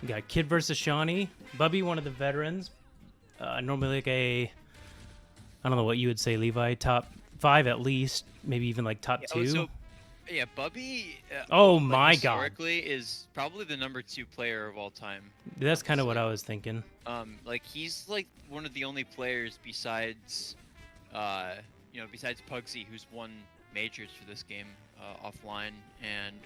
We got Kid versus Ashani. Bubby, one of the veterans. Normally like I don't know what you would say, Levi. Top 5 at least, maybe even like top 2. So, yeah, Bubby. Oh like, my god! historically, is probably the #2 player of all time. That's kind of what I was thinking. Like he's like one of the only players besides, besides Pugsy, who's won majors for this game offline, and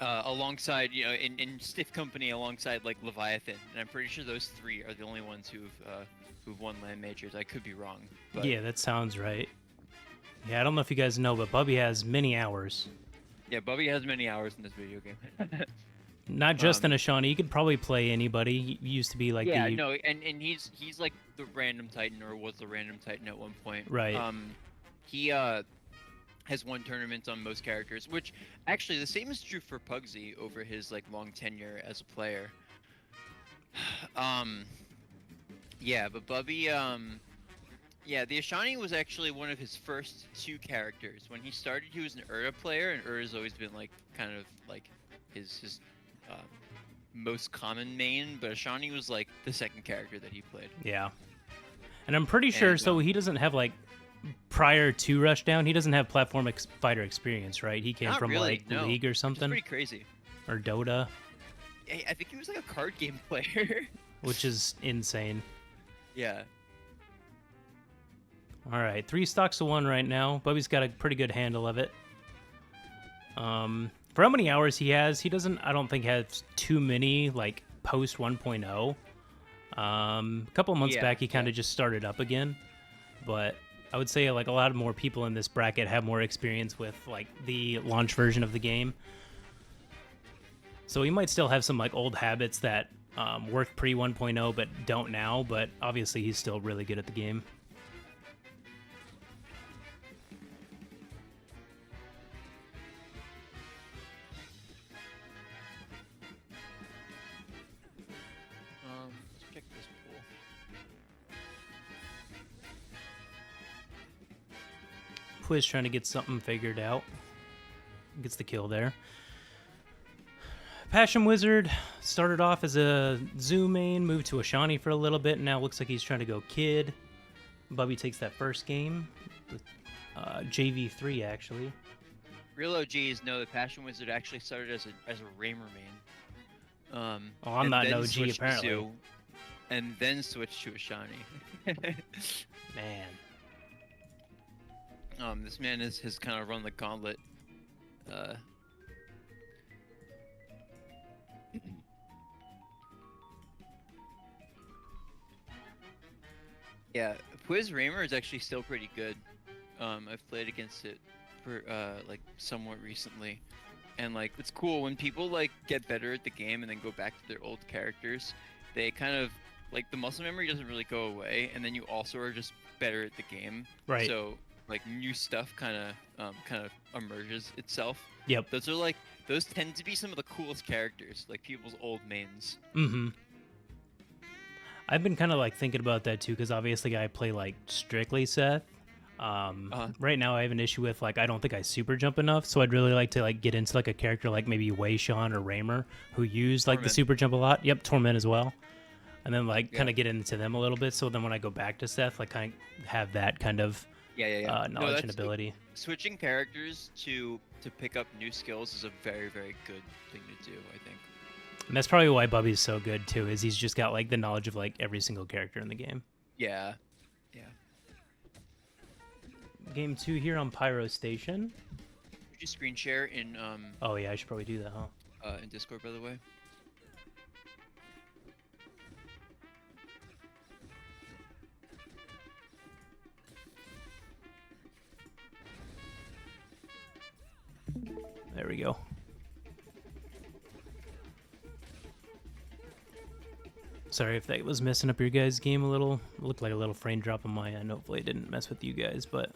alongside, in stiff company alongside like Leviathan, and I'm pretty sure those 3 are the only ones who've won LAN majors. I could be wrong. But... Yeah, that sounds right. Yeah, I don't know if you guys know, but Bubby has many hours. Yeah, Bubby has many hours in this video game. Not just an Ashani. You could probably play anybody. He used to be like and he's like the random Titan, or was the random Titan at one point. Right. He has won tournaments on most characters, which actually the same is true for Pugsy over his like long tenure as a player. Yeah, but Bubby, yeah, the Ashani was actually one of his first 2 characters. When he started, he was an Urda player, and Urda's always been like kind of like his most common main, but Ashani was like the 2nd character that he played. Yeah. And I'm pretty sure, so he doesn't have like, prior to Rushdown, he doesn't have platform fighter experience, right? He came from really, like League or something. Which is pretty crazy. Or Dota. I think he was like a card game player. Which is insane. Yeah. All right, 3 stocks to 1 right now. Bubby's got a pretty good handle of it. For how many hours he has, he doesn't, I don't think, have too many, like, post 1.0. A couple months back, he kind of just started up again. But I would say, like, a lot more people in this bracket have more experience with, like, the launch version of the game. So he might still have some, like, old habits that worked pre 1.0 but don't now. But obviously, he's still really good at the game. Let's check this pool. Quiz trying to get something figured out. Gets the kill there. Passion Wizard started off as a Zoo main, moved to Ashani for a little bit, and now looks like he's trying to go Kid. Bubby takes that first game. JV3, actually. Real OGs know that Passion Wizard actually started as a Raymer main. I'm not an OG, apparently. And then switched to Ashani. Man. This man has kind of run the gauntlet. Yeah, Quiz Raymer is actually still pretty good. I've played against it for like somewhat recently, and like it's cool when people like get better at the game and then go back to their old characters. They kind of like the muscle memory doesn't really go away, and then you also are just better at the game. Right. So like new stuff kind of emerges itself. Yep. Those tend to be some of the coolest characters, like people's old mains. Mm-hmm. I've been kind of like thinking about that too, because obviously I play like strictly Seth. Right now I have an issue with like I don't think I super jump enough, so I'd really like to like get into like a character like maybe Wei Shan or Raymer who use like the super jump a lot. Yep, Torment as well. And then like kind of get into them a little bit, so then when I go back to Seth, like kind of have that kind of knowledge and ability. Switching characters to pick up new skills is a very, very good thing to do, I think. And that's probably why Bubby's so good too, is he's just got like the knowledge of like every single character in the game. Yeah. Game 2 here on Pyro Station. Could you screen share in Oh yeah, I should probably do that, huh? In Discord, by the way. There we go. Sorry if that was messing up your guys' game a little. It looked like a little frame drop on my end. Hopefully it didn't mess with you guys, but...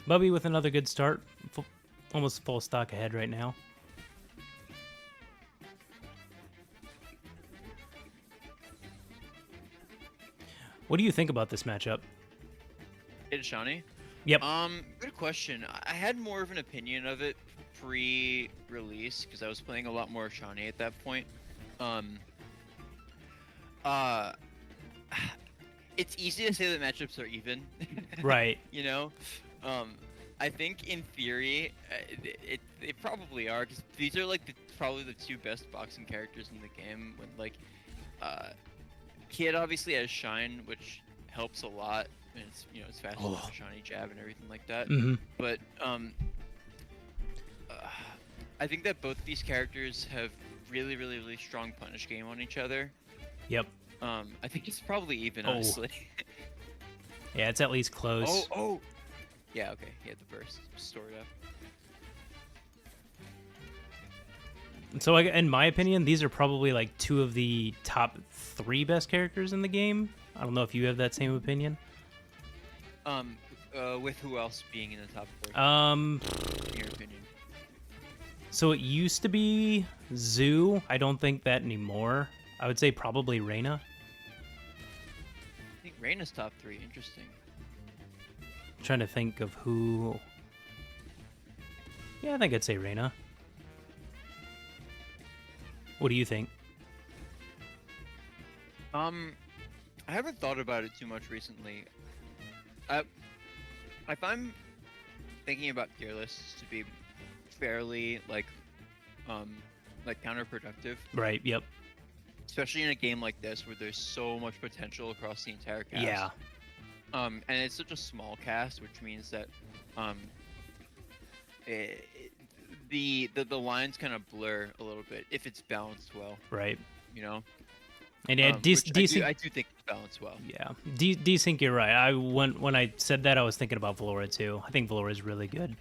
Bubby with another good start. Almost full stock ahead right now. What do you think about this matchup? Ashani? Yep. Good question. I had more of an opinion of it pre-release because I was playing a lot more Ashani at that point. It's easy to say that matchups are even. Right. You know, I think in theory, it probably are because these are like probably the two best boxing characters in the game. When like, Kid obviously has Shine, which helps a lot, and it's it's faster than Ashani jab and everything like that. Mm-hmm. But I think that both these characters have really strong punish game on each other. Yep. I think it's probably even, honestly. Yeah, it's at least close. Oh. Yeah, okay. He had the burst. Sort of. So, in my opinion, these are probably like two of the top 3 best characters in the game. I don't know if you have that same opinion. With who else being in the top 3? In your opinion. So it used to be Zoo. I don't think that anymore. I would say probably Reyna. I think Reyna's top 3. Interesting. I'm trying to think of who. Yeah, I think I'd say Reyna. What do you think? I haven't thought about it too much recently. If I'm thinking about tier lists to be fairly like counterproductive. Right. Yep. Especially in a game like this where there's so much potential across the entire cast. Yeah. And it's such a small cast, which means that the lines kind of blur a little bit if it's balanced well. Right. You know. And yeah, I do think it's balanced well. Yeah, Desync, you're right. When I said that, I was thinking about Valora too. I think Valora is really good.